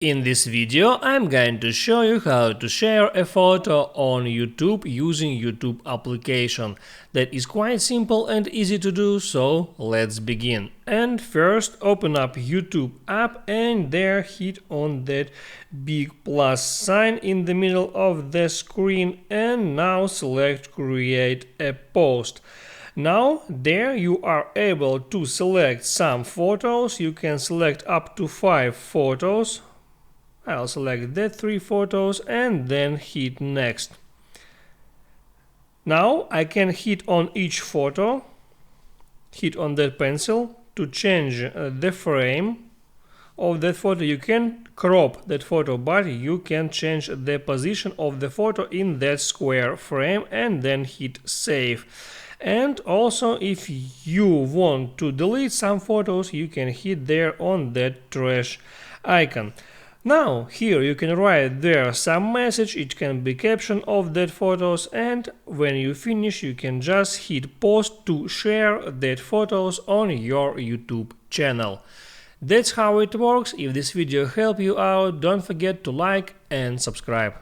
In this video, I'm going to show you how to share a photo on YouTube using YouTube application. That is quite simple and easy to do, so let's begin. And first open up YouTube app and there hit on that big plus sign in the middle of the screen and now select create a post. Now there you are able to select some photos. You can select up to 5 photos. I'll select that 3 photos and then hit next. Now I can hit on each photo, hit on that pencil to change the frame of that photo. You can crop that photo, but you can change the position of the photo in that square frame and then hit save. And also if you want to delete some photos, you can hit there on that trash icon. Now here you can write there some message, it can be caption of that photos, and when you finish you can just hit post to share that photos on your YouTube channel. That's how it works. If this video helped you out, don't forget to like and subscribe.